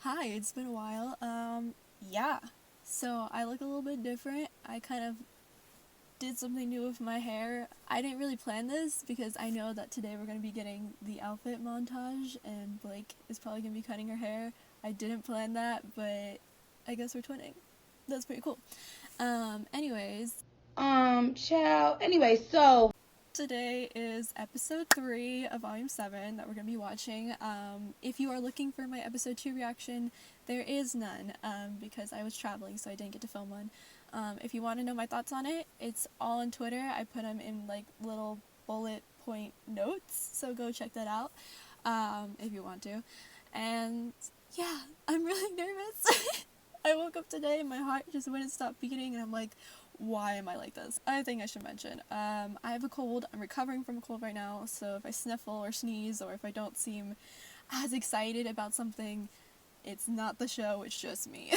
Hi, it's been a while. Yeah. So I look a little bit different. I kind of did something new with my hair. I didn't really plan this because I know that today we're going to be getting the outfit montage and Blake is probably going to be cutting her hair. I didn't plan that, but I guess we're twinning. That's pretty cool. Anyways. Child. Anyway, so Today is episode 3 of volume 7 that we're going to be watching. If you are looking for my episode 2 reaction, there is none because I was traveling, so I didn't get to film one. If you want to know my thoughts on it, it's all on Twitter. I put them in like little bullet point notes, so go check that out if you want to. And yeah, I'm really nervous. I woke up today and my heart just wouldn't stop beating, and I'm like, why am I like this? I think I should mention, I have a cold. I'm recovering from a cold right now, so if I sniffle or sneeze or if I don't seem as excited about something, it's not the show, it's just me.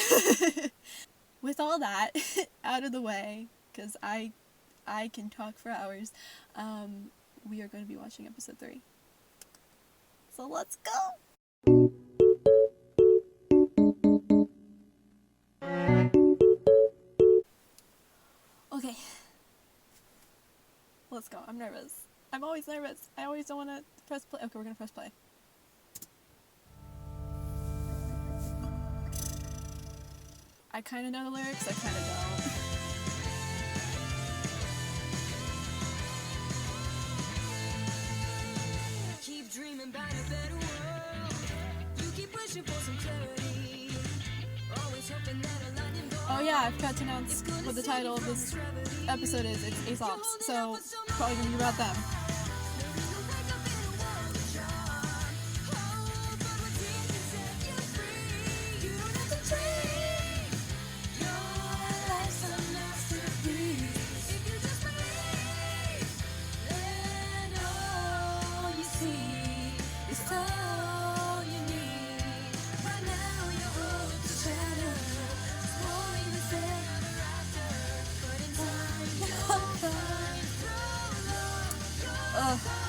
With all that out of the way, because I can talk for hours, we are going to be watching episode 3. So let's go! Okay. Let's go. I'm nervous. I'm always nervous. I always don't want to press play. Okay, we're going to press play. I kind of know the lyrics, I kind of don't. Keep dreaming about a better world. You keep wishing for some clarity. Always hoping that a lightning bolt. Oh yeah, I forgot to announce what the title of this episode is. It's Aesop's, so probably going to be about them.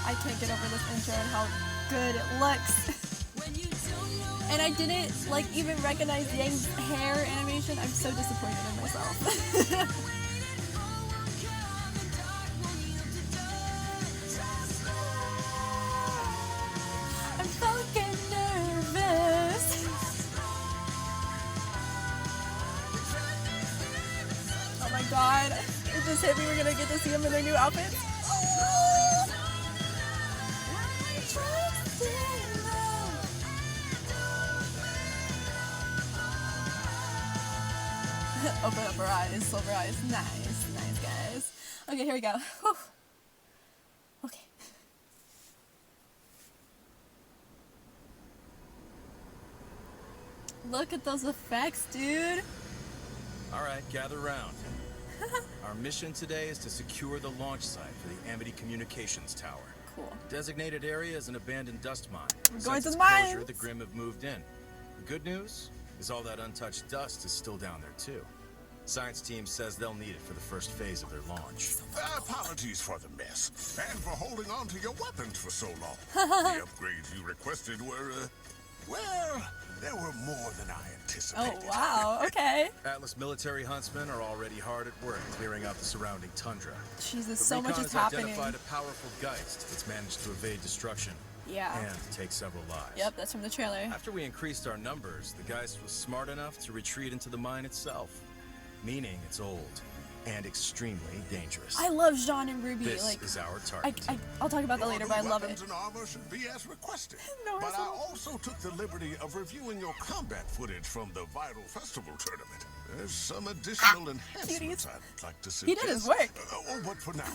I can't get over this intro and how good it looks. And I didn't even recognize Yang's hair animation. I'm so disappointed in myself. I'm fucking nervous. Oh my god. It just hit me, we're gonna get to see them in their new outfits. Open up her eyes, silver eyes. Nice, guys. Okay, here we go. Whew. Okay. Look at those effects, dude. Alright, gather round. Our mission today is to secure the launch site for the Amity Communications Tower. Cool. Designated area is an abandoned dust mine. We're going to Since the its mines. closure, the Grimm have moved in. The good news is all that untouched dust is still down there too. Science team says they'll need it for the first phase of their launch. Apologies for the mess, and for holding on to your weapons for so long. The upgrades you requested were, well, they were more than I anticipated. Oh, wow, okay. Atlas military huntsmen are already hard at work clearing out the surrounding tundra. Jesus, But so much Recon is has happening. identified a powerful GAYce that's managed to evade destruction. Yeah. And take several lives. Yep, that's from the trailer. After we increased our numbers, the GAYce was smart enough to retreat into the mine itself. Meaning it's old and extremely dangerous. I love Jean and Ruby. This is our target. I'll talk about that later, but I love it. Weapons and armor should be as requested. No, but it's I not. also took the liberty of reviewing your combat footage from the Vital Festival tournament. There's some additional enhancements cuties. I'd like to suggest. He did his work. But for now,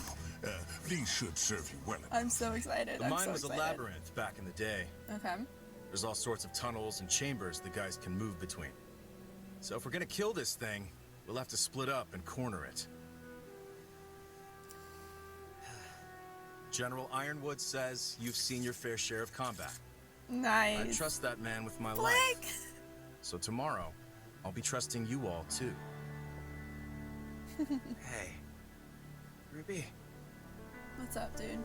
these should serve you well enough. I'm so excited. The I'm mine so was excited. a labyrinth back in the day. Okay. There's all sorts of tunnels and chambers the GAYce can move between. So if we're gonna kill this thing, we'll have to split up and corner it. General Ironwood says you've seen your fair share of combat. Nice. I trust that man with my Blake. life. So tomorrow, I'll be trusting you all too. Hey, Ruby. What's up, dude?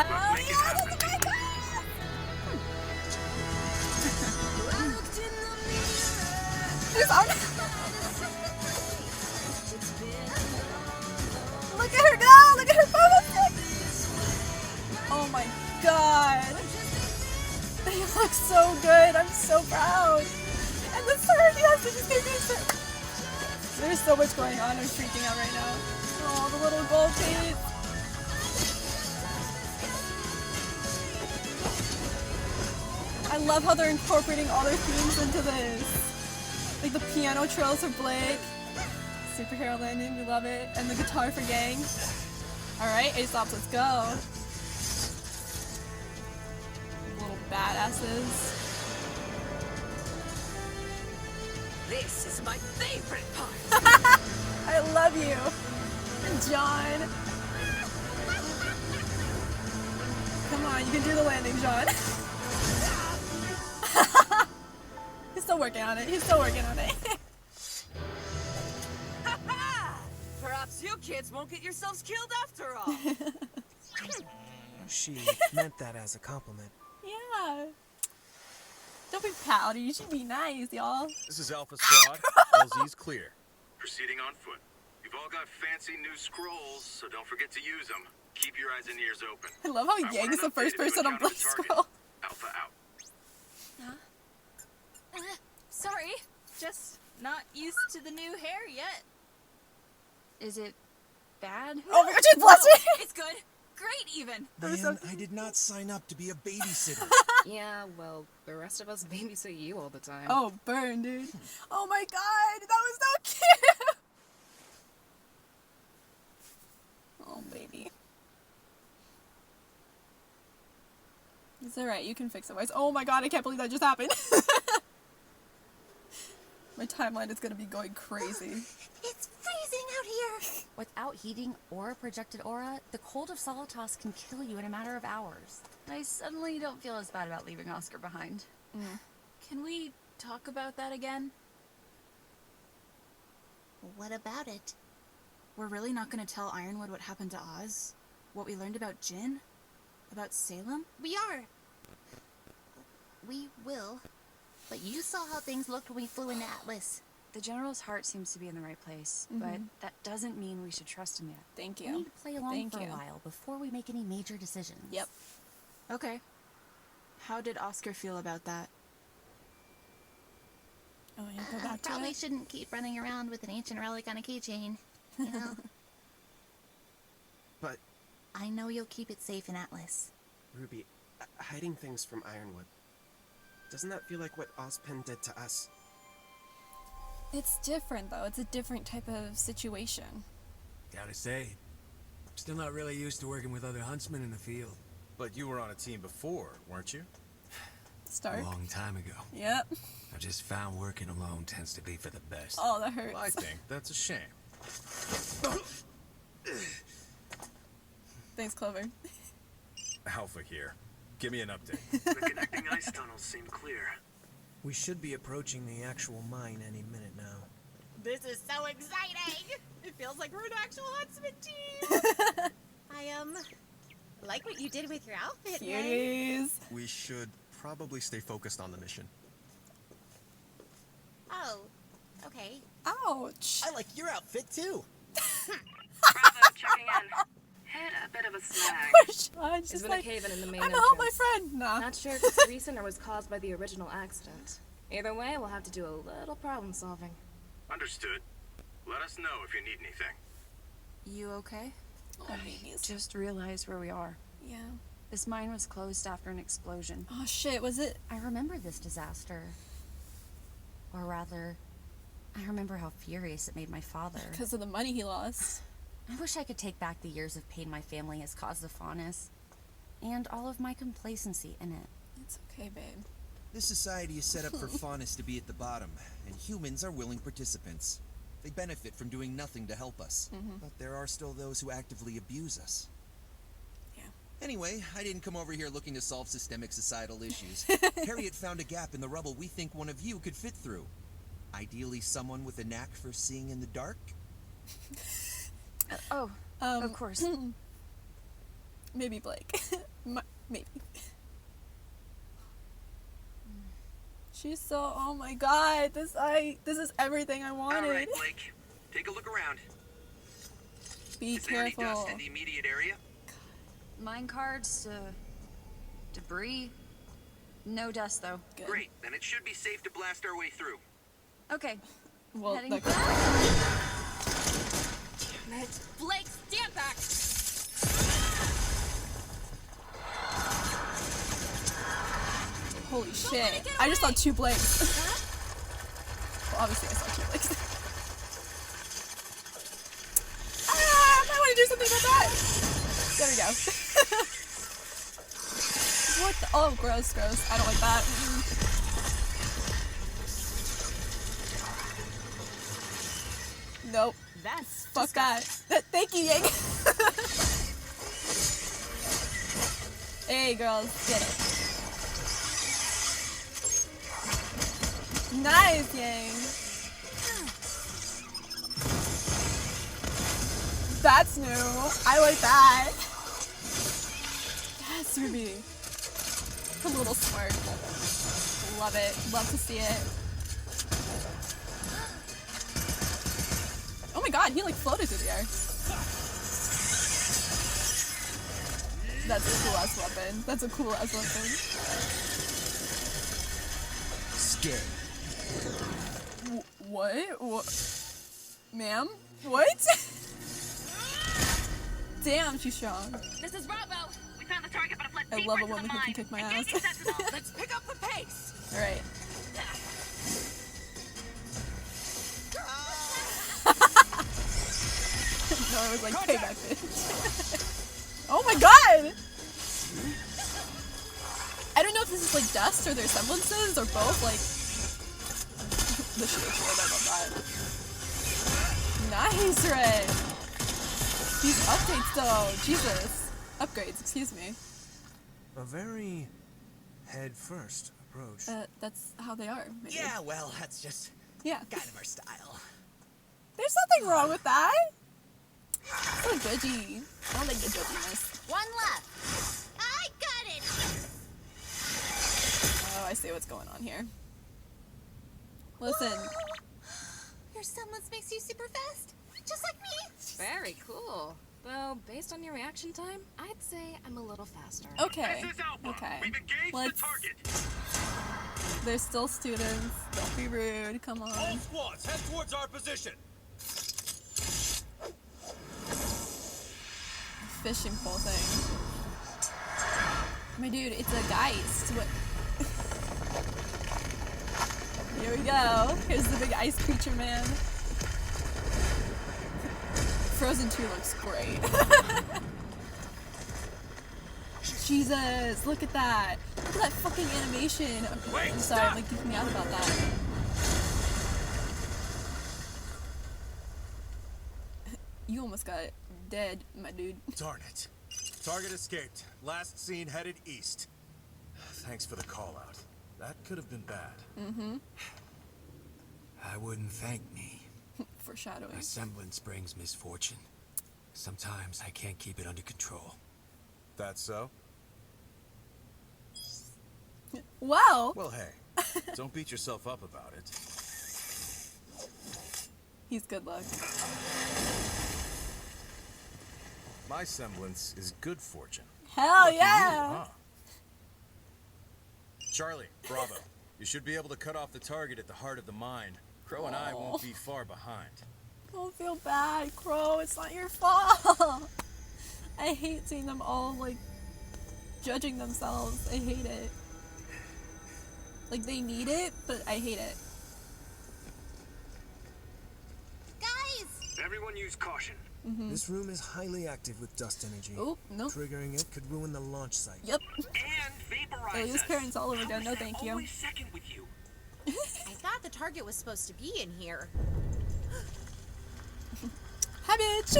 Hell make it yeah, happen. that's my God. I looked in the mirror. There's on. It's been Look at her go! Look at her photo stick! Oh my God! They look so good. I'm so proud. And the third, yes, they just gave me a third. There's so much going on. I'm freaking out right now. Oh, the little gold teeth. I love how they're incorporating all their themes into this. Like the piano trills for Blake. Superhero landing, we love it. And the guitar for Gang. Alright, Aesop, let's go. Little badasses. This is my favorite part. I love you. And John. Come on, you can do the landing, John. He's still working on it. He's still working on it. Perhaps you kids won't get yourselves killed after all. She meant that as a compliment. Yeah. Don't be pouty. You should be nice, y'all. This is Alpha Squad. LZ's clear. Proceeding on foot. You've all got fancy new scrolls, so don't forget to use them. Keep your eyes and ears open. I love how I Yang want is the an first updated person on encounter Black the target. Scroll. Alpha out. Sorry, just not used to the new hair yet. Is it bad? Oh my God, she's blushing. It's good. Great, even. Man, I did not sign up to be a babysitter. Yeah, well, the rest of us babysit you all the time. Oh, burn, dude. Oh my God, that was so cute. Oh, baby. It's alright, you can fix it, Weiss. Oh my God, I can't believe that just happened. My timeline is gonna be going crazy. It's freezing out here! Without heating or a projected aura, the cold of Solitas can kill you in a matter of hours. I suddenly don't feel as bad about leaving Oscar behind. Can we talk about that again? What about it? We're really not going to tell Ironwood what happened to Oz? What we learned about Jin? About Salem? We are. We will. But you saw how things looked when we flew into Atlas. The General's heart seems to be in the right place, but that doesn't mean we should trust him yet. Thank We you. need to play along Thank for you. a while before we make any major decisions. Yep. Okay. How did Oscar feel about that? Oh, yeah, go back to Probably it. shouldn't keep running around with an ancient relic on a keychain. You know? But, I know you'll keep it safe in Atlas. Ruby, hiding things from Ironwood, doesn't that feel like what Ozpen did to us? It's different, though. It's a different type of situation. Gotta say, I'm still not really used to working with other huntsmen in the field. But you were on a team before, weren't you? A Stark. long time ago. Yep. I just found working alone tends to be for the best. Oh, that hurts. Well, I think that's a shame. Thanks, Clover. Alpha here. Give me an update. The connecting ice tunnels seem clear. We should be approaching the actual mine any minute now. This is so exciting! It feels like we're an actual huntsman team! I, like what you did with your outfit, Ray. Cuties. We should probably stay focused on the mission. Oh, okay. Ouch. I like your outfit too. Bravo, checking in. Hit a bit of a snag. Poor Sean. It's Just been like, a cave-in in the main I'm gonna help my entrance. friend. Nah. Not sure if it's recent or was caused by the original accident. Either way, we'll have to do a little problem solving. Understood. Let us know if you need anything. You okay? Oh, babies. Just realized where we are. Yeah. This mine was closed after an explosion. Oh, shit. Was it? I remember this disaster. Or rather, I remember how furious it made my father. Because of the money he lost. I wish I could take back the years of pain my family has caused the Faunus. And all of my complacency in it. It's okay, babe. This society is set up for Faunus to be at the bottom, and humans are willing participants. They benefit from doing nothing to help us. But there are still those who actively abuse us. Yeah. Anyway, I didn't come over here looking to solve systemic societal issues. Harriet found a gap in the rubble we think one of you could fit through. Ideally, someone with a knack for seeing in the dark. Of course. Maybe Blake. Maybe. She's so, oh my god, this is everything I wanted. Alright, Blake. Take a look around. Be Is there any careful. dust in the immediate area? Mine cards, debris. No dust, though. Good. Great, then it should be safe to blast our way through. Okay. Well, Heading that back. Damn it. Blake, stand back! holy shit. I just saw 2 Blakes. Well, obviously I saw 2 Blakes. I want to do something about that. There we go. What the? Oh, gross, gross. I don't like that. Nope. That's Fuck that. Thank you, Yang. Hey, girls, get it. Nice, Yang. That's new. I like that. Yes, Ruby. A little smart. Love it. Love to see it. Oh my god, he like floated through the air. That's a cool ass weapon. That's a cool ass weapon. Scared. What? What? Ma'am? What? Damn, she's strong. This is Robo. We found the target, but it fled I deeper love a into woman the who can mine. kick my Engaging ass. sentinel. Let's pick up the pace. Alright. No, it was like payback bitch. Oh my god! I don't know if this is like dust or their semblances or both, like the shield, I love that. Nice, Red! These updates though, Jesus. Upgrades, excuse me. A very head-first approach. That's how they are, maybe. Yeah, well, that's just Yeah. kind of our style. There's nothing wrong with that. So judgy. I don't like the judginess. One left. I got it. Oh, I see what's going on here. Listen. Your semblance makes you super fast, just like me. Very cool. Though, based on your reaction time, I'd say I'm a little faster. Okay. This is Alpha. Okay. We've engaged Let's. the target. They're still students. Don't be rude. Come All on. squads, head towards our position. Fishing pole thing. My dude, it's a GAYce. What? Here we go. Here's the big ice creature man. Frozen 2 looks great. Jesus, look at that. Look at that fucking animation. Wait, I'm sorry, stop! I'm like geeking out about that. You almost got dead, my dude. Darn it. Target escaped. Last seen headed east. Thanks for the call out. That could have been bad. Mm-hmm. I wouldn't thank me. Foreshadowing. A semblance brings misfortune. Sometimes I can't keep it under control. That so? Wow. Well, hey. Don't beat yourself up about it. He's good luck. My semblance is good fortune. Hell Lucky yeah. you, huh? Charlie, Bravo. You should be able to cut off the target at the heart of the mine. Crow and I won't be far behind. Don't feel bad, Crow. It's not your fault. I hate seeing them all, like, judging themselves. I hate it. Like, they need it, but I hate it. Guys! Everyone use caution. Mm-hmm. This room is highly active with dust energy. Oh, nope. Triggering it could ruin the launch site. Yep. And vaporize Use us. parents all over again. How No, is thank that you. always second with you? I thought the target was supposed to be in here. Hi, bitch.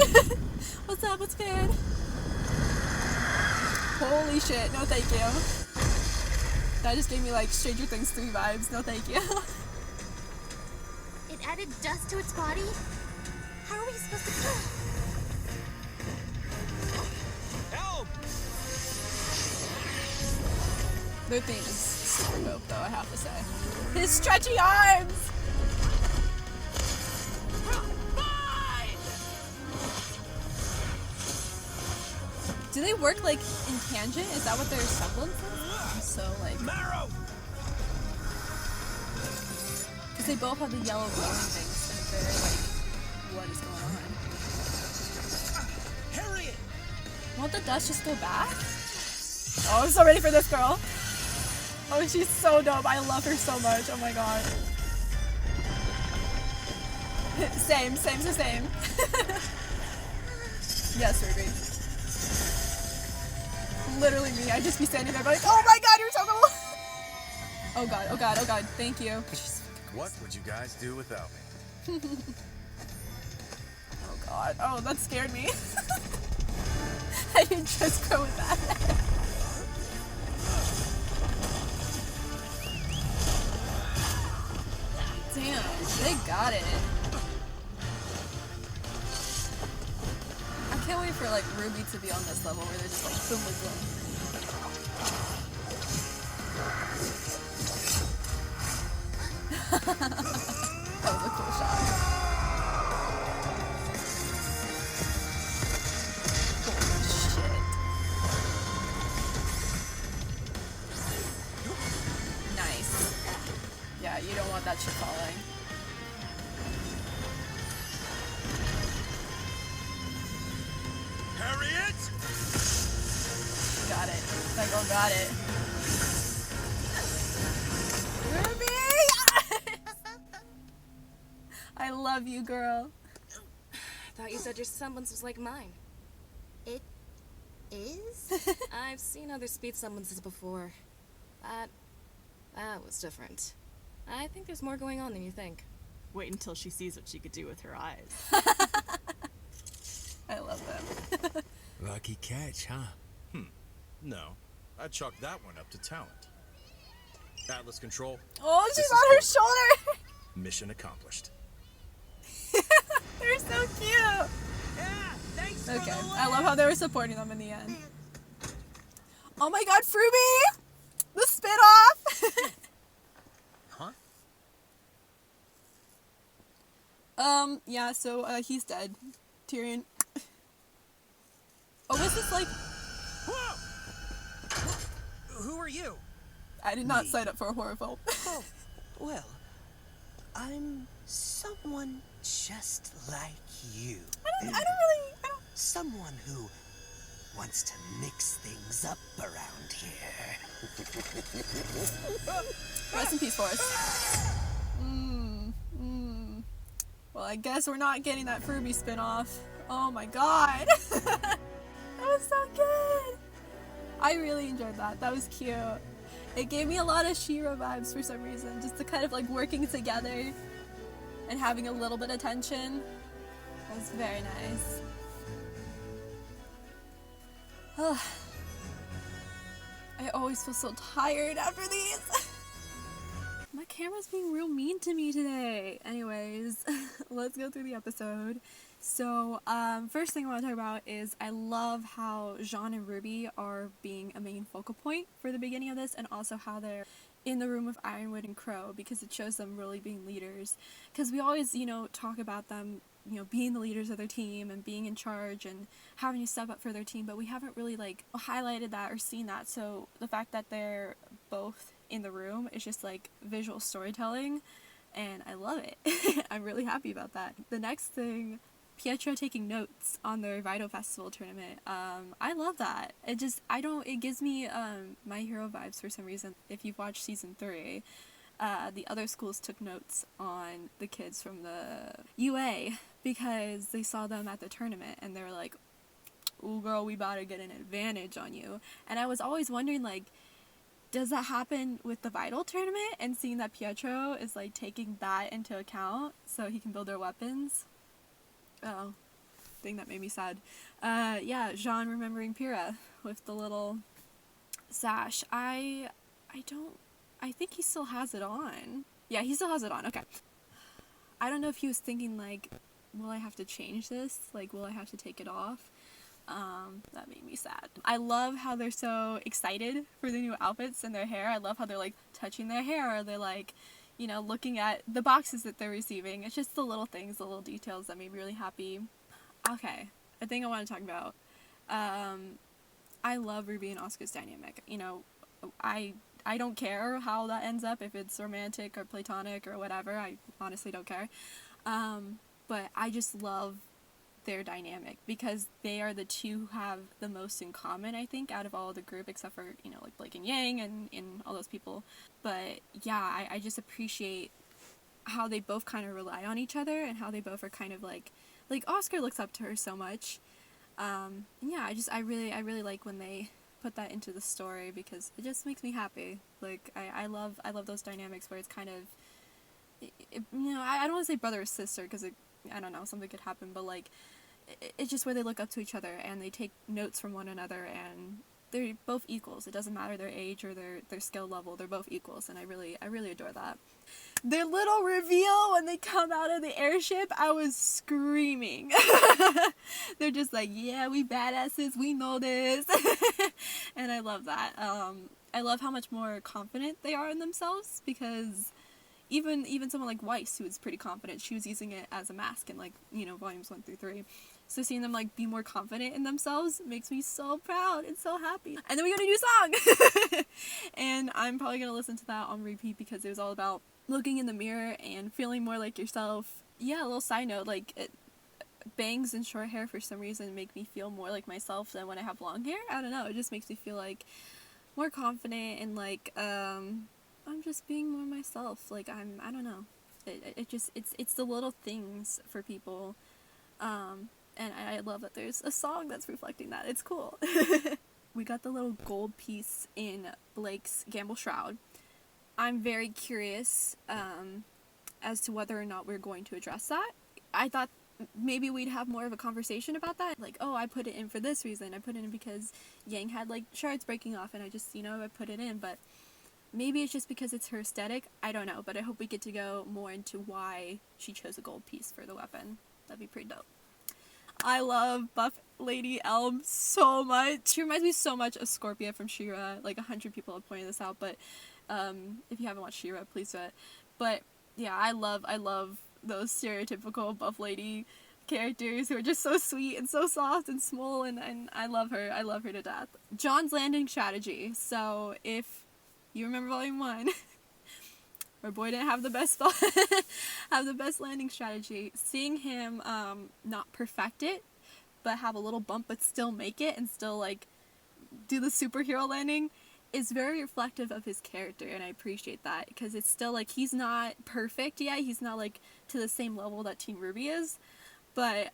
What's up? What's good? Holy shit. No, thank you. That just gave me, like, Stranger Things 3 vibes. No, thank you. It added dust to its body? How are we supposed to kill it? Help! Their theme is super dope, though, I have to say. His stretchy arms! Do they work, like, in tangent? Is that what their semblance is? I'm so, like... Marrow! Because they both have the yellow glowing things, and they're like, what is going on? Harriet! Won't the dust just go back? Oh, I'm so ready for this girl. Oh, she's so dope. I love her so much. Oh my god. Same. Yes, Ruby. Literally me. I'd just be standing there like, oh my god, you're so cool. Oh god. Thank you. What would you guys do without me? Oh god. Oh, that scared me. I didn't just go with that. Damn, they got it. I can't wait for like Ruby to be on this level where they're just like boom, boom, boom. That was a cool shot. Holy shit. Nice. Yeah, you don't want that shit falling. Harriet! Got it. That girl got it. Ruby! I love you, girl. Thought you said your semblance was like mine. It is? I've seen other speed semblances before. That was different. I think there's more going on than you think. Wait until she sees what she could do with her eyes. I love them. Lucky catch, huh? No. I'd chalk that one up to talent. Atlas Control. Oh, she's this on her is shoulder! mission accomplished. They're so cute! Yeah, thanks Okay, I love how they were supporting them in the end. Oh my god, Fruby! The spit-off! Huh? Yeah, so, he's dead. Tyrion. Oh, is this like... Whoa! Who are you? I did not sign up for a horror film. Oh, well, I'm someone just like you. I don't really... Someone who wants to mix things up around here. Rest in peace, Forrest. Well, I guess we're not getting that Fruby spin-off. Oh my god! That was so good! I really enjoyed that. That was cute. It gave me a lot of She-Ra vibes for some reason. Just the kind of like working together and having a little bit of tension. That was very nice. I always feel so tired after these. My camera's being real mean to me today. Anyways, let's go through the episode. So, first thing I want to talk about is I love how Jean and Ruby are being a main focal point for the beginning of this, and also how they're in the room with Ironwood and Crow, because it shows them really being leaders. Because we always, talk about them, being the leaders of their team and being in charge and having to step up for their team, but we haven't really, highlighted that or seen that. So the fact that they're both in the room is just, visual storytelling, and I love it. I'm really happy about that. The next thing, Pietro taking notes on their Vital Festival tournament. I love that. It gives me My Hero vibes for some reason. If you've watched season 3, the other schools took notes on the kids from the UA because they saw them at the tournament and they were like, ooh girl, we about to get an advantage on you. And I was always wondering, does that happen with the Vital tournament, and seeing that Pietro is taking that into account so he can build their weapons? Oh, thing that made me sad. Yeah, Jean remembering Pyrrha with the little sash. I think he still has it on. Yeah, he still has it on. Okay. I don't know if he was thinking will I have to change this? Will I have to take it off? That made me sad. I love how they're so excited for the new outfits and their hair. I love how they're like touching their hair, or they're like, you know, looking at the boxes that they're receiving. It's just the little things, the little details that made me really happy. Okay, a thing I want to talk about. I love Ruby and Oscar's dynamic. You know, I don't care how that ends up, if it's romantic or platonic or whatever. I honestly don't care. But I just love their dynamic, because they are the two who have the most in common, I think, out of all of the group, except for, you know, like Blake and Yang and all those people. But yeah, I just appreciate how they both kind of rely on each other, and how they both are kind of like Oscar looks up to her so much. And yeah, I really like when they put that into the story, because it just makes me happy. Like, I love those dynamics where it's kind of, you know, I don't want to say brother or sister, because I don't know, something could happen, but like, it's just where they look up to each other and they take notes from one another, and they're both equals. It doesn't matter their age or their skill level, they're both equals, and I really adore that. Their little reveal when they come out of the airship, I was screaming. They're just like, yeah, we badasses, we know this. And I love that. I love how much more confident they are in themselves, because even someone like GAYce, who was pretty confident, she was using it as a mask in, like, you know, volumes 1 through 3. So seeing them, like, be more confident in themselves makes me so proud and so happy. And then we got a new song! And I'm probably gonna listen to that on repeat, because it was all about looking in the mirror and feeling more like yourself. Yeah, a little side note, like, bangs and short hair for some reason make me feel more like myself than when I have long hair. I don't know, it just makes me feel, like, more confident, and, like, I'm just being more myself. Like, I don't know. It's the little things for people. And I love that there's a song that's reflecting that. It's cool. We got the little gold piece in Blake's gamble shroud. I'm very curious as to whether or not we're going to address that. I thought maybe we'd have more of a conversation about that. Like, oh, I put it in for this reason. I put it in because Yang had, like, shards breaking off, and I just, you know, I put it in. But maybe it's just because it's her aesthetic. I don't know. But I hope we get to go more into why she chose a gold piece for the weapon. That'd be pretty dope. I love Buff Lady Elm so much. She reminds me so much of Scorpia from She-Ra. Like, 100 people have pointed this out, but if you haven't watched She-Ra, please do it. But yeah, I love those stereotypical Buff Lady characters who are just so sweet and so soft and small, and I love her. I love her to death. John's landing strategy. So if you remember Volume 1, our boy didn't have the best landing strategy. Seeing him not perfect it, but have a little bump but still make it, and still, like, do the superhero landing, is very reflective of his character, and I appreciate that, because it's still, like, he's not perfect yet. He's not, like, to the same level that Team Ruby is, but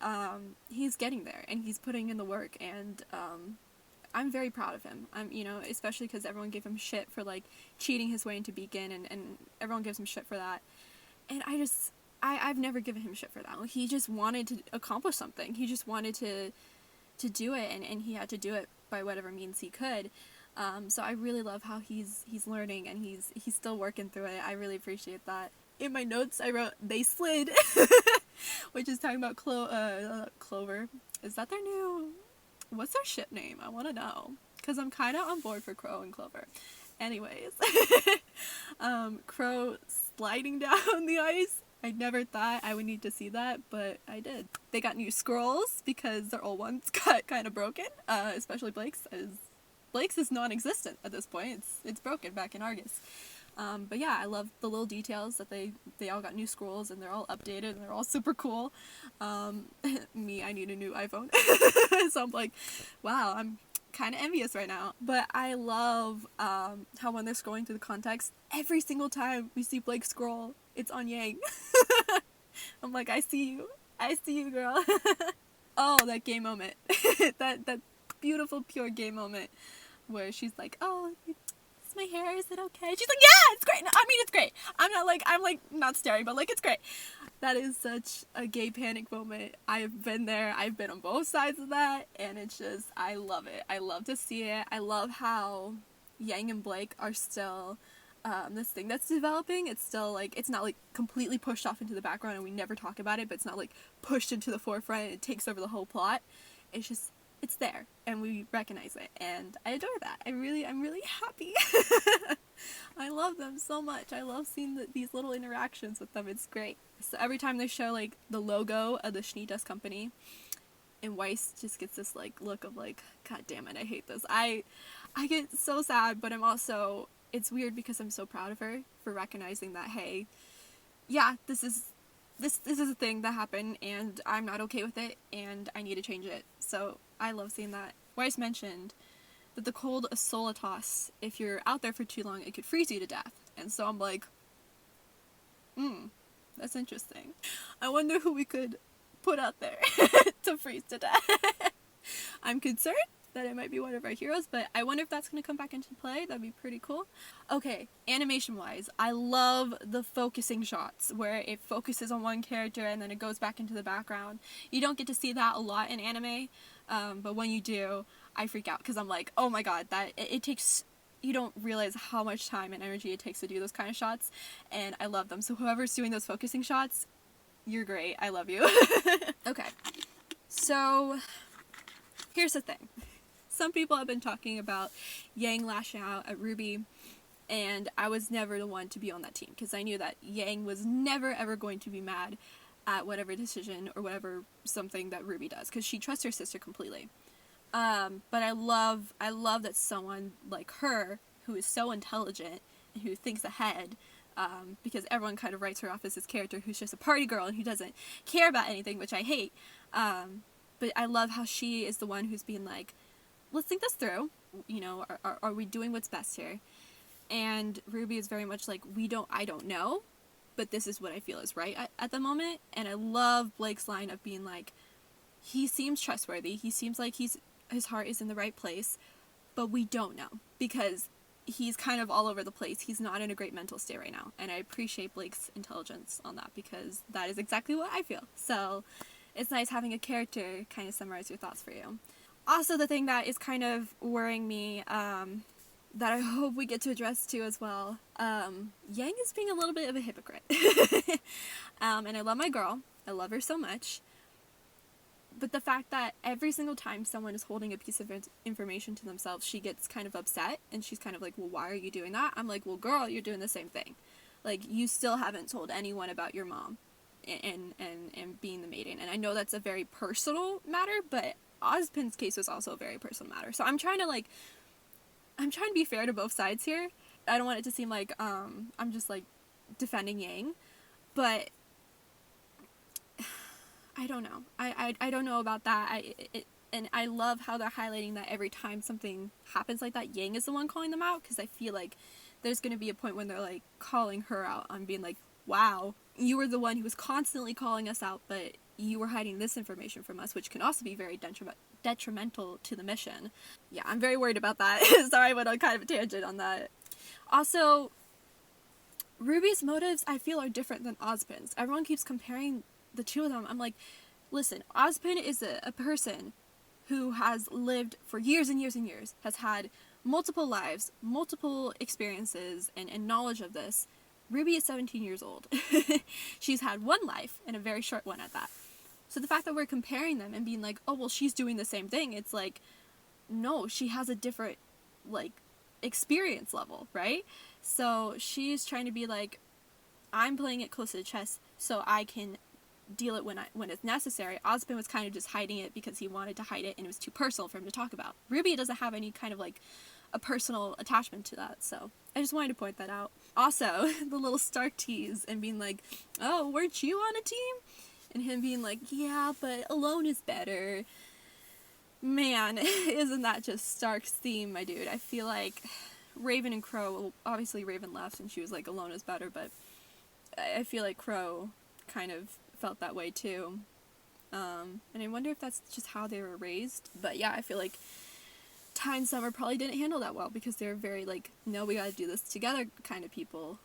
he's getting there, and he's putting in the work, and I'm very proud of him. You know, especially because everyone gave him shit for, like, cheating his way into Beacon, and everyone gives him shit for that. And I've never given him shit for that. He just wanted to accomplish something. He just wanted to do it, and he had to do it by whatever means he could. So I really love how he's learning, and he's still working through it. I really appreciate that. In my notes, I wrote, they slid, which is talking about Clover. Is that their new... What's their ship name? I want to know. Because I'm kind of on board for Crow and Clover. Anyways. Crow sliding down the ice. I never thought I would need to see that, but I did. They got new scrolls because their old ones got kind of broken. Especially Blake's. Blake's is non-existent at this point. It's broken back in Argus. But yeah, I love the little details that they all got new scrolls, and they're all updated, and they're all super cool. Me, I need a new iPhone. So I'm like, wow, I'm kind of envious right now. But I love how when they're scrolling through the context, every single time we see Blake scroll, it's on Yang. I'm like, I see you, girl. Oh, that gay moment. that beautiful, pure gay moment where she's like, oh, my hair, is it okay? She's like, yeah, it's great. No, I mean, it's great. I'm not staring, but, like, it's great. That is such a gay panic moment. I've been there. I've been on both sides of that, and it's just, I love it. I love to see it. I love how Yang and Blake are still this thing that's developing. It's still, like, it's not, like, completely pushed off into the background and we never talk about it, but it's not, like, pushed into the forefront and it takes over the whole plot. It's just it's there, and we recognize it, and I adore that. I'm really happy. I love them so much. I love seeing these little interactions with them. It's great. So every time they show like the logo of the Schnee Dust Company, and GAYce just gets this like look of like, God damn it, I hate this. I get so sad, but I'm also, it's weird because I'm so proud of her for recognizing that, hey, yeah, this is a thing that happened, and I'm not okay with it, and I need to change it. So I love seeing that. GAYce mentioned that the cold of Solitas, if you're out there for too long, it could freeze you to death. And so I'm like, that's interesting. I wonder who we could put out there to freeze to death. I'm concerned that it might be one of our heroes, but I wonder if that's going to come back into play. That'd be pretty cool. Okay, animation-wise, I love the focusing shots where it focuses on one character and then it goes back into the background. You don't get to see that a lot in anime, but when you do, I freak out because I'm like, oh my god, it takes... You don't realize how much time and energy it takes to do those kind of shots, and I love them. So whoever's doing those focusing shots, you're great. I love you. Okay, so here's the thing. Some people have been talking about Yang lashing out at Ruby, and I was never the one to be on that team because I knew that Yang was never ever going to be mad at whatever decision or whatever something that Ruby does because she trusts her sister completely. But I love that someone like her, who is so intelligent and who thinks ahead, because everyone kind of writes her off as this character who's just a party girl and who doesn't care about anything, which I hate. But I love how she is the one who's being like, let's think this through. You know, are we doing what's best here? And Ruby is very much like, I don't know, but this is what I feel is right at the moment. And I love Blake's line of being like, he seems trustworthy. He seems like his heart is in the right place, but we don't know because he's kind of all over the place. He's not in a great mental state right now, and I appreciate Blake's intelligence on that because that is exactly what I feel. So it's nice having a character kind of summarize your thoughts for you. Also, the thing that is kind of worrying me, that I hope we get to address too as well, Yang is being a little bit of a hypocrite. And I love my girl. I love her so much. But the fact that every single time someone is holding a piece of information to themselves, she gets kind of upset, and she's kind of like, well, why are you doing that? I'm like, well, girl, you're doing the same thing. Like, you still haven't told anyone about your mom and being the maiden. And I know that's a very personal matter, but Ozpin's case was also a very personal matter. So I'm trying to be fair to both sides here. I don't want it to seem like I'm just, like, defending Yang, but I don't know. I don't know about that. And I love how they're highlighting that every time something happens like that, Yang is the one calling them out, because I feel like there's going to be a point when they're, like, calling her out on being like, wow, you were the one who was constantly calling us out, but you were hiding this information from us, which can also be very detrimental to the mission. Yeah, I'm very worried about that. Sorry, I went on kind of a tangent on that. Also, Ruby's motives, I feel, are different than Ozpin's. Everyone keeps comparing the two of them. I'm like, listen, Ozpin is a person who has lived for years and years and years, has had multiple lives, multiple experiences, and knowledge of this. Ruby is 17 years old. She's had one life, and a very short one at that. So the fact that we're comparing them and being like, oh, well, she's doing the same thing, it's like, no, she has a different, like, experience level, right? So she's trying to be like, I'm playing it close to the chest so I can deal it when it's necessary. Ozpin was kind of just hiding it because he wanted to hide it and it was too personal for him to talk about. Ruby doesn't have any kind of like a personal attachment to that, so I just wanted to point that out. Also, the little Stark tease and being like, oh, weren't you on a team? And him being like, yeah, but alone is better. Man, isn't that just Stark's theme, my dude? I feel like Raven and Crow, well, obviously Raven left and she was like, alone is better, but I feel like Crow kind of felt that way too. And I wonder if that's just how they were raised. But yeah, I feel like Ty and Summer probably didn't handle that well because they're very like, no, we gotta do this together kind of people.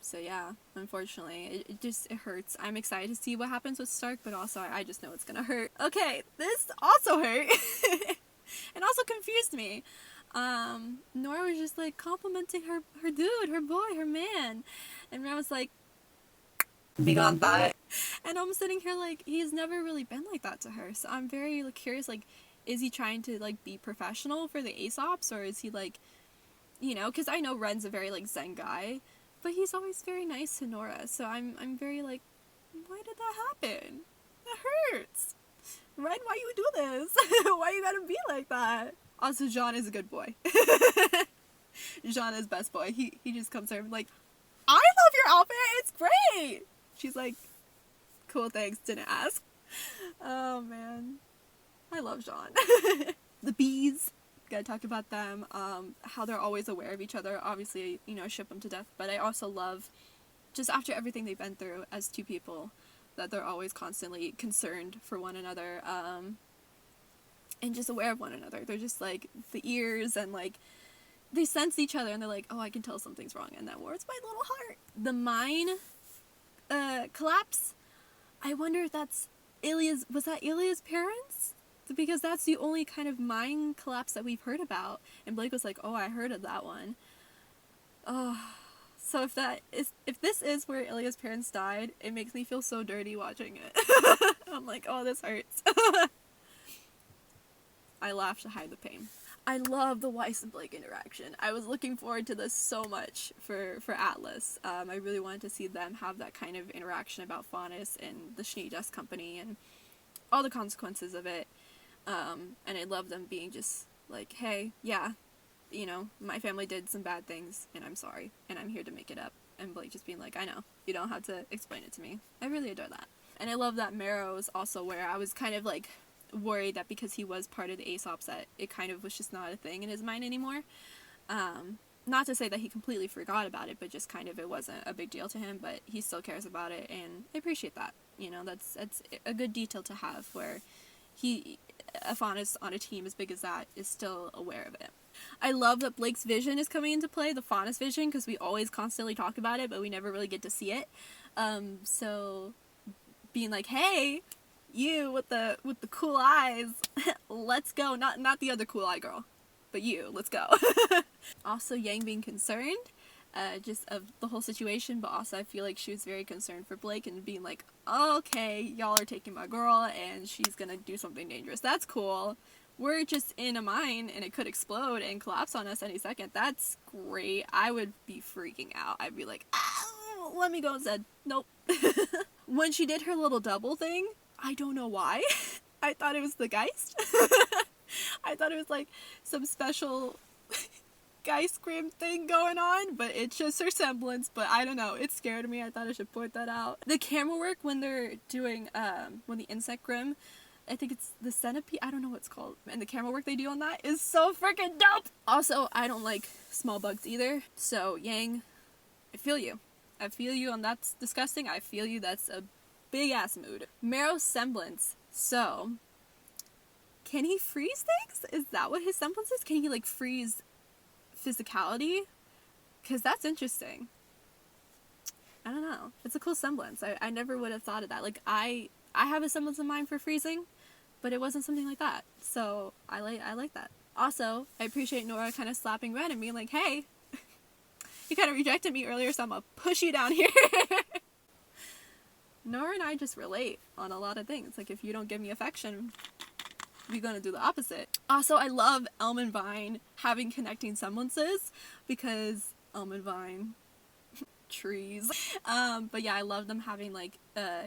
So yeah, unfortunately, it hurts. I'm excited to see what happens with Stark, but also I just know it's gonna hurt. Okay, this also hurt. And also confused me. Nora was just like complimenting her dude, her boy, her man. And I was like, be gone, bye. And I'm sitting here like, he's never really been like that to her. So I'm very like, curious, like, is he trying to, like, be professional for the Aesops, or is he, like, you know, because I know Ren's a very, like, zen guy, but he's always very nice to Nora, so I'm very, like, why did that happen? That hurts. Ren, why you do this? Why you gotta be like that? Also, Jean is a good boy. Jean is best boy. He just comes over like, I love your outfit, it's great! She's like, cool, thanks, didn't ask. Oh, man. I love Jean. The bees, gotta talk about them, how they're always aware of each other. Obviously, you know, ship them to death, but I also love, just after everything they've been through as two people, that they're always constantly concerned for one another, and just aware of one another. They're just, like, the ears, and, like, they sense each other, and they're like, oh, I can tell something's wrong, and that warms my little heart. The mine, collapse, I wonder if that's was that Ilya's parents? Because that's the only kind of mine collapse that we've heard about. And Blake was like, oh, I heard of that one. Oh, so if this is where Ilya's parents died, it makes me feel so dirty watching it. I'm like, oh, this hurts. I laugh to hide the pain. I love the GAYce and Blake interaction. I was looking forward to this so much for Atlas. I really wanted to see them have that kind of interaction about Faunus and the Schnee Dust Company and all the consequences of it. And I love them being just like, hey, yeah, you know, my family did some bad things, and I'm sorry, and I'm here to make it up. And Blake just being like, I know, you don't have to explain it to me. I really adore that. And I love that Marrow is also where I was kind of like worried that because he was part of the Aesops that it kind of was just not a thing in his mind anymore. Not to say that he completely forgot about it, but just kind of it wasn't a big deal to him, but he still cares about it, and I appreciate that. You know, that's a good detail to have, where a Faunus on a team as big as that is still aware of it. I love that Blake's vision is coming into play, the Faunus vision, because we always constantly talk about it, but we never really get to see it. So being like, hey, you with the cool eyes, let's go. Not the other cool eye girl, but you, let's go. Also, Yang being concerned, just of the whole situation, but also I feel like she was very concerned for Blake and being like, okay, y'all are taking my girl and she's gonna do something dangerous. That's cool. We're just in a mine and it could explode and collapse on us any second. That's great. I would be freaking out. I'd be like, oh, let me go instead. Nope. When she did her little double thing, I don't know why. I thought it was the GAYce. I thought it was like some special GAYce scream thing going on, but it's just her semblance. But I don't know, it scared me. I thought I should point that out. The camera work when they're doing when the insect grim, I think it's the centipede, I don't know what it's called, and the camera work they do on that is so freaking dope. Also, I don't like small bugs either, so Yang, I feel you and that's disgusting. I feel you, that's a big ass mood. Marrow's semblance, so can he freeze things? Is that what his semblance is? Can he like freeze physicality? Because that's interesting. I don't know. It's a cool semblance. I never would have thought of that. Like, I have a semblance of mine for freezing, but it wasn't something like that. So I like that. Also, I appreciate Nora kind of slapping Ren and being like, hey, you kind of rejected me earlier, so I'm gonna push you down here. Nora and I just relate on a lot of things. Like, if you don't give me affection, we're gonna do the opposite. Also, I love Elm and Vine having connecting semblances, because Elm and Vine, trees. But yeah, I love them having like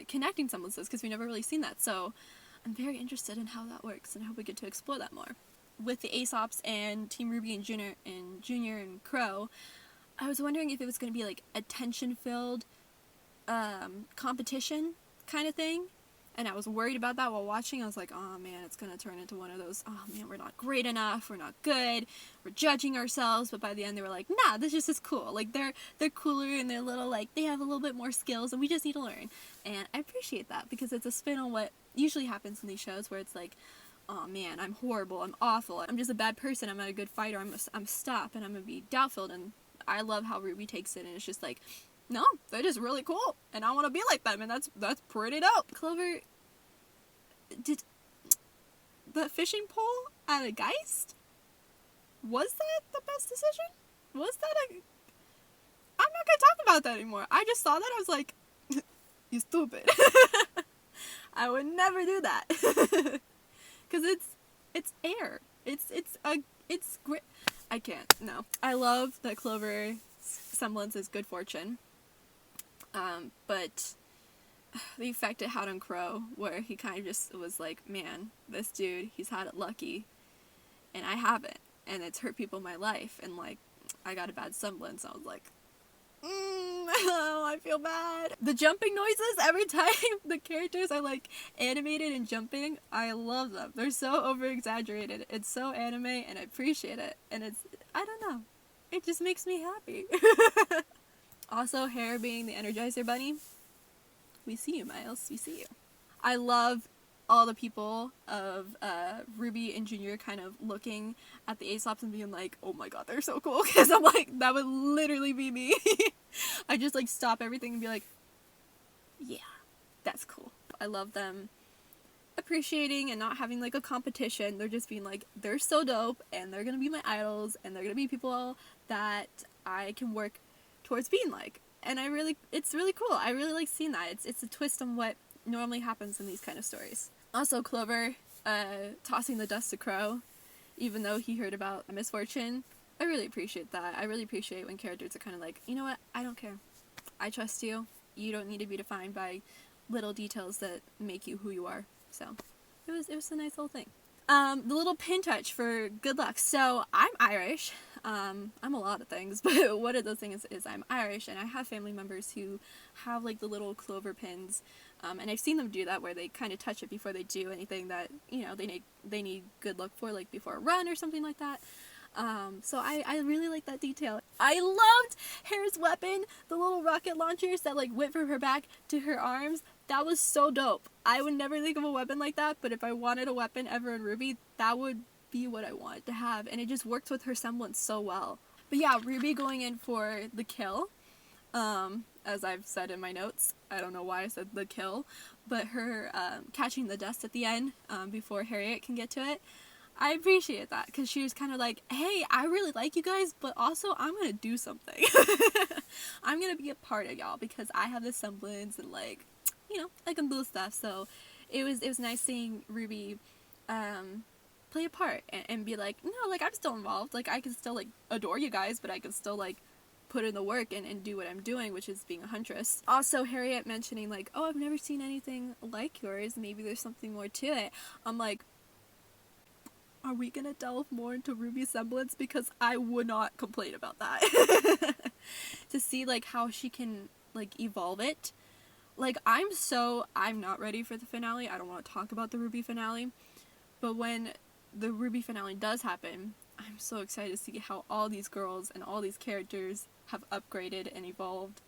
connecting semblances, because we've never really seen that. So I'm very interested in how that works and how we get to explore that more. With the Aesops and Team Ruby and Junior and Crow, I was wondering if it was going to be like a tension-filled competition kind of thing. And I was worried about that while watching. I was like, oh man, it's going to turn into one of those, oh man, we're not great enough, we're not good, we're judging ourselves. But by the end they were like, nah, this just is cool. Like, they're cooler and they're little, like, they have a little bit more skills and we just need to learn. And I appreciate that, because it's a spin on what usually happens in these shows, where it's like, oh man, I'm horrible, I'm awful, I'm just a bad person, I'm not a good fighter, I'm stop, and I'm going to be doubt-filled. And I love how Ruby takes it, and it's just like, no, they're just really cool, and I want to be like them, and that's pretty dope. Clover, did the fishing pole at a GAYce? Was that the best decision? Was that I'm not gonna talk about that anymore. I just saw that, I was like, you stupid. I would never do that. Because It's air. It's great. I can't. No. I love that Clover's semblance is good fortune. But the effect it had on Crow, where he kind of just was like, man, this dude, he's had it lucky, and I haven't, and it's hurt people in my life, and like, I got a bad semblance. I was like, I feel bad. The jumping noises every time the characters are like animated and jumping, I love them. They're so over exaggerated. It's so anime, and I appreciate it. And it's, I don't know, it just makes me happy. Also, Hair being the Energizer Bunny. We see you, Miles. We see you. I love all the people of Ruby and Junior kind of looking at the Aesops and being like, oh my god, they're so cool. Because I'm like, that would literally be me. I just like stop everything and be like, yeah, that's cool. I love them appreciating and not having like a competition. They're just being like, they're so dope and they're gonna be my idols and they're gonna be people that I can work towards being like. And it's really cool. I really like seeing that. It's a twist on what normally happens in these kind of stories. Also, Clover tossing the dust to Crow, even though he heard about a misfortune. I really appreciate that. I really appreciate when characters are kind of like, you know what, I don't care. I trust you. You don't need to be defined by little details that make you who you are. So, it was a nice little thing. The little pin touch for good luck. So, I'm Irish. I'm a lot of things, but one of those things is I'm Irish, and I have family members who have like the little Clover pins, and I've seen them do that where they kind of touch it before they do anything that, you know, they need good luck for, like before a run or something like that. So I really like that detail. I loved Hair's weapon, the little rocket launchers that like went from her back to her arms. That was so dope. I would never think of a weapon like that, but if I wanted a weapon ever in Ruby, that would be what I wanted to have, and it just works with her semblance so well. But yeah, Ruby going in for the kill, as I've said in my notes. I don't know why I said the kill, but her catching the dust at the end before Harriet can get to it. I appreciate that, because she was kind of like, hey, I really like you guys, but also I'm gonna do something. I'm gonna be a part of y'all because I have this semblance and like, you know, I can do stuff. So it was nice seeing Ruby play a part and be like, no, like, I'm still involved. Like, I can still like adore you guys, but I can still like put in the work and do what I'm doing, which is being a huntress. Also, Harriet mentioning like, oh, I've never seen anything like yours. Maybe there's something more to it. I'm like, are we gonna delve more into Ruby's semblance? Because I would not complain about that. To see like how she can like evolve it. Like, I'm not ready for the finale. I don't want to talk about the Ruby finale. But when the Ruby finale does happen, I'm so excited to see how all these girls and all these characters have upgraded and evolved.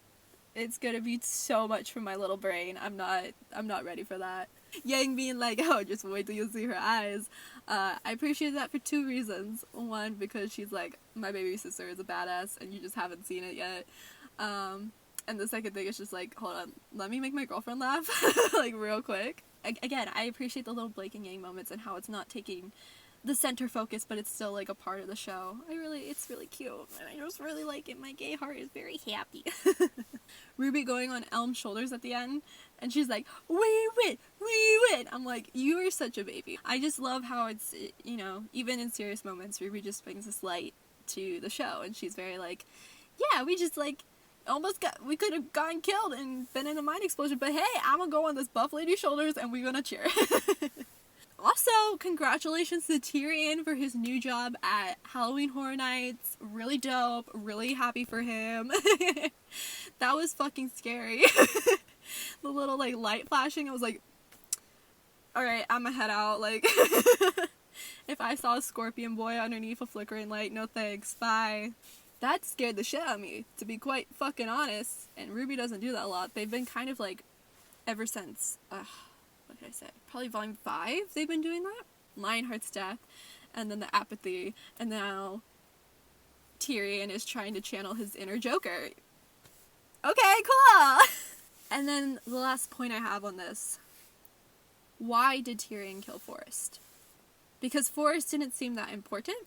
It's gonna be so much for my little brain. I'm not ready for that. Yang being like, oh, just wait till you see her eyes. I appreciate that for two reasons. One, because she's like, my baby sister is a badass and you just haven't seen it yet. And the second thing is just like, hold on, let me make my girlfriend laugh, like real quick. Again, I appreciate the little Blake and Yang moments and how it's not taking the center focus, but it's still like a part of the show. It's really cute, and I just really like it. My gay heart is very happy. Ruby going on Elm's shoulders at the end, and she's like, we win! I'm like, you are such a baby. I just love how it's, you know, even in serious moments, Ruby just brings this light to the show, and she's very like, yeah, we just like, we could have gotten killed and been in a mine explosion, but hey, I'm gonna go on this buff lady's shoulders and we're gonna cheer. Also, congratulations to Tyrion for his new job at Halloween Horror Nights. Really dope. Really happy for him. That was fucking scary. The little, like, light flashing, I was like, alright, I'm gonna head out. Like, if I saw a scorpion boy underneath a flickering light, no thanks. Bye. That scared the shit out of me, to be quite fucking honest. And Ruby doesn't do that a lot. They've been kind of, like, ever since, what did I say? Probably volume 5 they've been doing that. Lionheart's death, and then the apathy, and now Tyrion is trying to channel his inner Joker. Okay, cool! And then the last point I have on this. Why did Tyrion kill Forrest? Because Forrest didn't seem that important.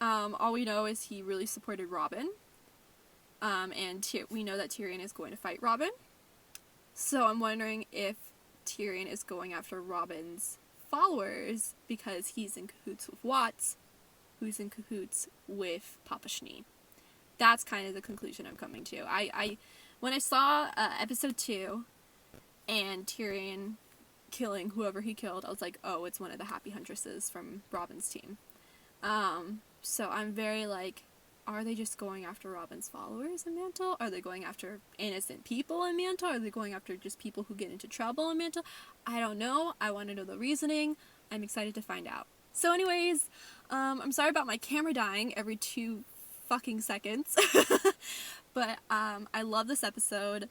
All we know is he really supported Robin. And we know that Tyrion is going to fight Robin. So I'm wondering if Tyrion is going after Robin's followers because he's in cahoots with Watts, who's in cahoots with Papa Schnee. That's kind of the conclusion I'm coming to. When I saw episode 2 and Tyrion killing whoever he killed, I was like, oh, it's one of the Happy Huntresses from Robin's team. So I'm very like, are they just going after Robin's followers in Mantle? Are they going after innocent people in Mantle? Are they going after just people who get into trouble in Mantle? I don't know. I want to know the reasoning. I'm excited to find out. So anyways, I'm sorry about my camera dying every 2 fucking seconds. But I love this episode.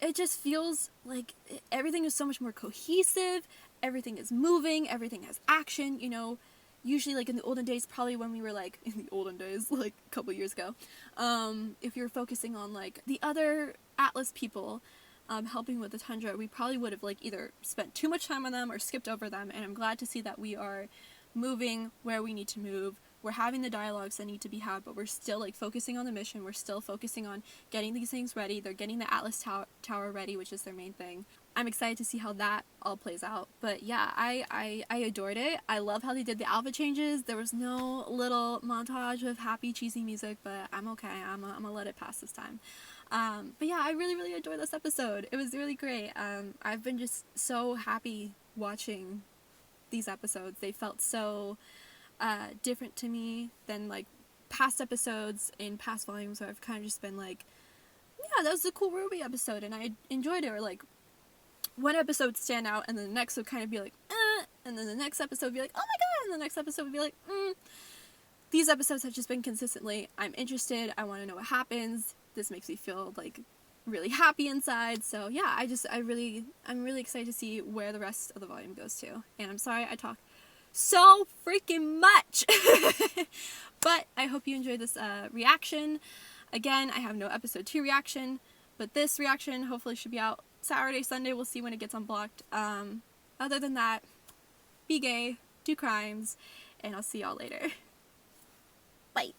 It just feels like everything is so much more cohesive. Everything is moving. Everything has action, you know. Usually, like, in the olden days, probably when we were, like, in the olden days, like, a couple years ago, if you're focusing on, like, the other Atlas people helping with the Tundra, we probably would have, like, either spent too much time on them or skipped over them, and I'm glad to see that we are moving where we need to move. We're having the dialogues that need to be had, but we're still, like, focusing on the mission. We're still focusing on getting these things ready. They're getting the Atlas Tower ready, which is their main thing. I'm excited to see how that all plays out. But yeah, I adored it. I love how they did the outfit changes. There was no little montage of happy, cheesy music, but I'm okay. I'm gonna let it pass this time. But yeah, I really, really enjoyed this episode. It was really great. I've been just so happy watching these episodes. They felt so different to me than like past episodes in past volumes where I've kind of just been like, yeah, that was a cool Ruby episode and I enjoyed it, or like one episode would stand out and then the next would kind of be like, and then the next episode would be like, oh my god, and the next episode would be like, These episodes have just been consistently, I'm interested, I want to know what happens, this makes me feel like really happy inside. So yeah, I'm really excited to see where the rest of the volume goes to. And I'm sorry I talk so freaking much. But I hope you enjoyed this reaction. Again, I have no episode 2 reaction, but this reaction hopefully should be out Saturday, Sunday. We'll see when it gets unblocked. Other than that, be gay, do crimes, and I'll see y'all later. Bye.